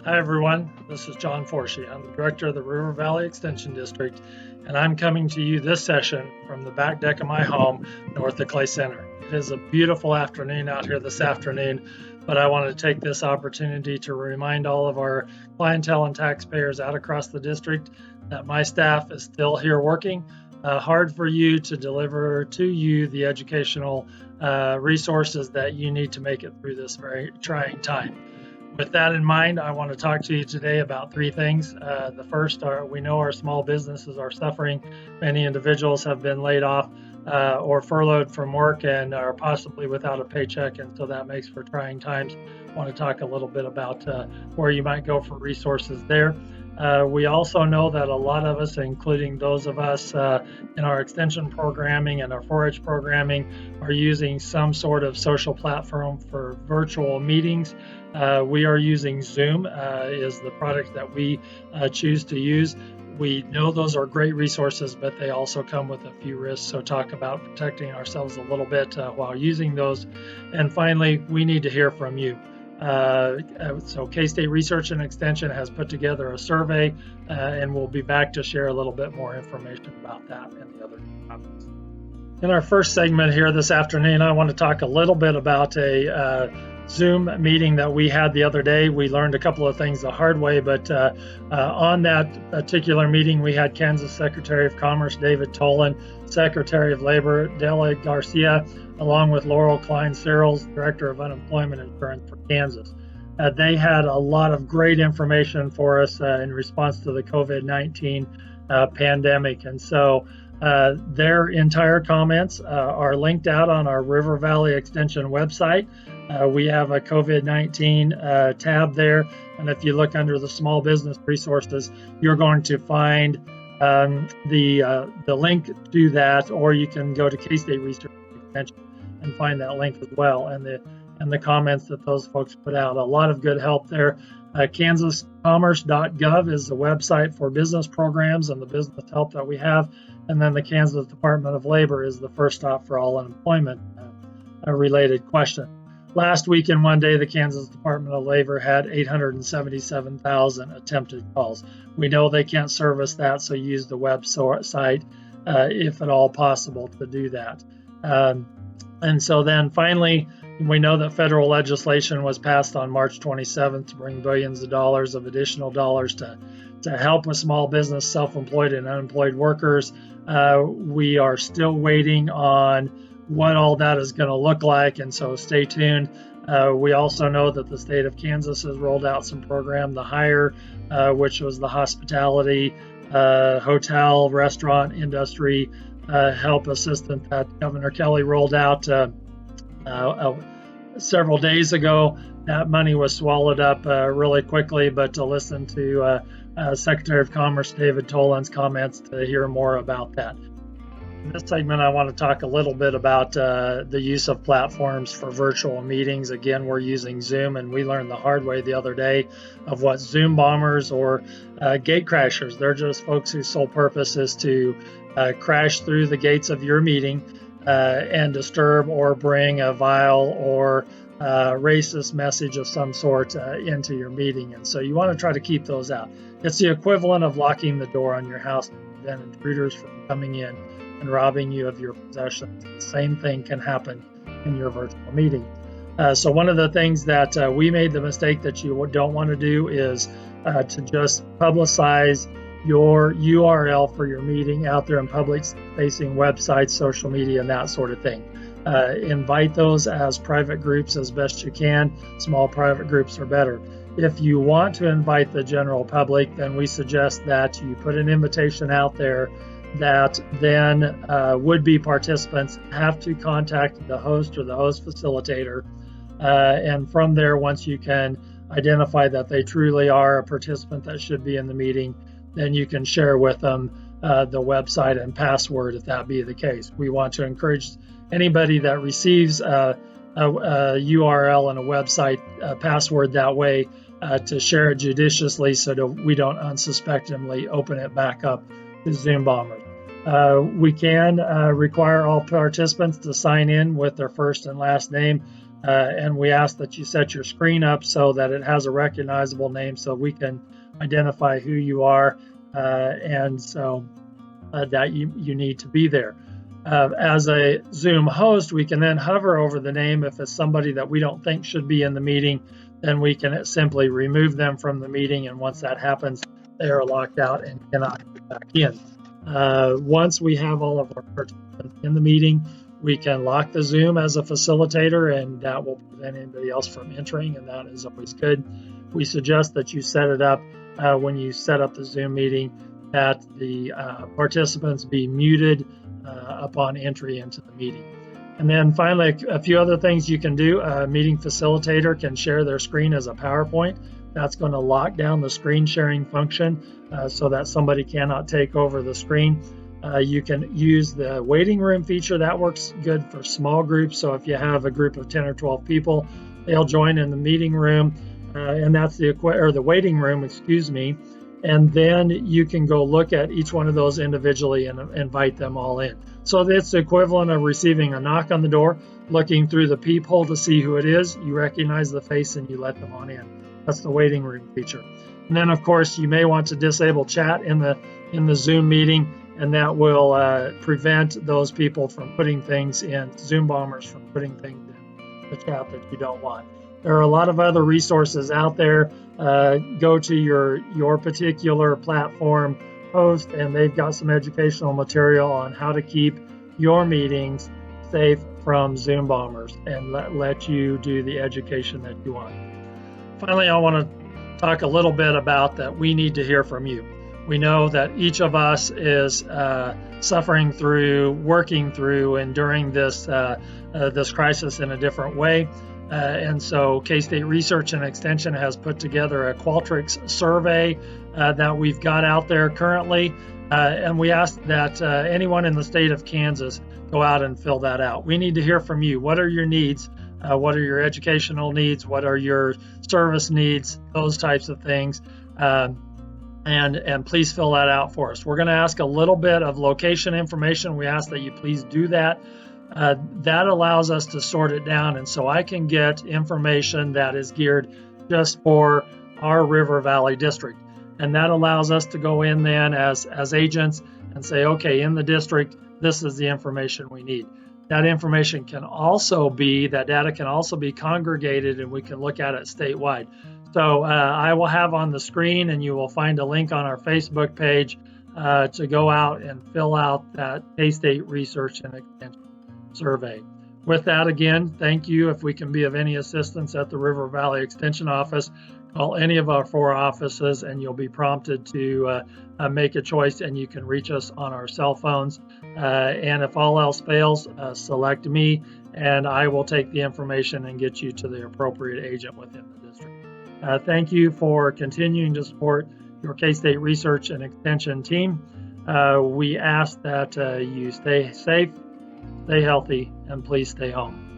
Hi everyone, this is John Forshee. I'm the Director of the River Valley Extension District, and I'm coming to you this session from the back deck of my home north of Clay Center. It is a beautiful afternoon out here this afternoon, but I want to take this opportunity to remind all of our clientele and taxpayers out across the district that my staff is still here working hard for you to deliver to you the educational resources that you need to make it through this very trying time. With that in mind, I want to talk to you today about three things. The first are we know our small businesses are suffering. Many individuals have been laid off or furloughed from work and are possibly without a paycheck, and so that makes for trying times. I want to talk a little bit about where you might go for resources there. We also know that a lot of us, including those of us in our extension programming and our forage programming, are using some sort of social platform for virtual meetings. We are using Zoom is the product that we choose to use. We know those are great resources, but they also come with a few risks. So talk about protecting ourselves a little bit while using those. And finally, we need to hear from you. So K-State Research and Extension has put together a survey, and we'll be back to share a little bit more information about that and the other topics. In our first segment here this afternoon, I want to talk a little bit about a Zoom meeting that we had the other day. We learned a couple of things the hard way, but on that particular meeting, we had Kansas Secretary of Commerce David Tolan, Secretary of Labor Dela Garcia, along with Laurel Klein-Searles, Director of Unemployment Insurance for Kansas. They had a lot of great information for us in response to the COVID-19 pandemic, and so their entire comments are linked out on our River Valley Extension website. We have a COVID-19 tab there, and if you look under the small business resources, you're going to find the link to that, or you can go to K-State Research Extension and find that link as well, and the comments that those folks put out. A lot of good help there. KansasCommerce.gov is the website for business programs and the business help that we have, and then the Kansas Department of Labor is the first stop for all unemployment related questions. Last week in one day, the Kansas Department of Labor had 877,000 attempted calls. We know they can't service that, so use the website if at all possible to do that. And so then finally, we know that federal legislation was passed on March 27th to bring billions of dollars of additional dollars to help with small business, self-employed, and unemployed workers. We are still waiting on what all that is going to look like, and so stay tuned. We also know that the state of Kansas has rolled out some program, the HIRE, which was the hospitality, hotel, restaurant industry help assistance that Governor Kelly rolled out several days ago. That money was swallowed up really quickly, but to listen to Secretary of Commerce David Tolan's comments to hear more about that. In this segment, I want to talk a little bit about the use of platforms for virtual meetings. Again, we're using Zoom, and we learned the hard way the other day of what Zoom bombers or gate crashers. They're just folks whose sole purpose is to crash through the gates of your meeting and disturb or bring a vile or racist message of some sort into your meeting. And so you want to try to keep those out. It's the equivalent of locking the door on your house to prevent intruders from coming in and robbing you of your possessions. The same thing can happen in your virtual meeting. So one of the things that we made the mistake that you don't want to do is to just publicize your URL for your meeting out there in public-facing websites, social media, and that sort of thing. Invite those as private groups as best you can. Small private groups are better. If you want to invite the general public, then we suggest that you put an invitation out there that then would-be participants have to contact the host or the host facilitator. And from there, once you can identify that they truly are a participant that should be in the meeting, then you can share with them the website and password if that be the case. We want to encourage anybody that receives a URL and a website password that way to share it judiciously so that we don't unsuspectingly open it back up to Zoom bombers. We can require all participants to sign in with their first and last name. and we ask that you set your screen up so that it has a recognizable name so we can identify who you are, and so that you need to be there. As a Zoom host, we can then hover over the name. If it's somebody that we don't think should be in the meeting, then we can simply remove them from the meeting, and once that happens, they are locked out and cannot get back in. Once we have all of our participants in the meeting, we can lock the Zoom as a facilitator, and that will prevent anybody else from entering, and that is always good. We suggest that you set it up when you set up the Zoom meeting, that the participants be muted upon entry into the meeting. And then finally, a few other things you can do. A meeting facilitator can share their screen as a PowerPoint. That's going to lock down the screen sharing function so that somebody cannot take over the screen. You can use the waiting room feature. That works good for small groups. So if you have a group of 10 or 12 people, they'll join in the meeting room, and that's the waiting room, excuse me. And then you can go look at each one of those individually and invite them all in. So it's the equivalent of receiving a knock on the door, looking through the peephole to see who it is. You recognize the face and you let them on in. That's the waiting room feature. And then, of course, you may want to disable chat in the Zoom meeting, and that will prevent those people from putting things in, Zoom bombers from putting things in the chat that you don't want. There are a lot of other resources out there. Go to your particular platform host, and they've got some educational material on how to keep your meetings safe from Zoom bombers and let you do the education that you want. Finally, I want to talk a little bit about that we need to hear from you. We know that each of us is suffering through, working through, enduring this crisis in a different way. And so K-State Research and Extension has put together a Qualtrics survey that we've got out there currently. And we ask that anyone in the state of Kansas go out and fill that out. We need to hear from you. What are your needs? What are your educational needs? What are your service needs? Those types of things. And please fill that out for us. We're going to ask a little bit of location information. We ask that you please do that. That allows us to sort it down, and so I can get information that is geared just for our River Valley district. And that allows us to go in then as agents and say, okay, in the district, this is the information we need. That information can also be, that data can also be congregated, and we can look at it statewide. So I will have on the screen, and you will find a link on our Facebook page to go out and fill out that K-State Research and Extension survey. With that, again, thank you. If we can be of any assistance at the River Valley Extension Office, call any of our 4 offices and you'll be prompted to make a choice, and you can reach us on our cell phones. And if all else fails, select me, and I will take the information and get you to the appropriate agent within the district. Thank you for continuing to support your K-State Research and Extension team. We ask that you stay safe, stay healthy, and please stay home.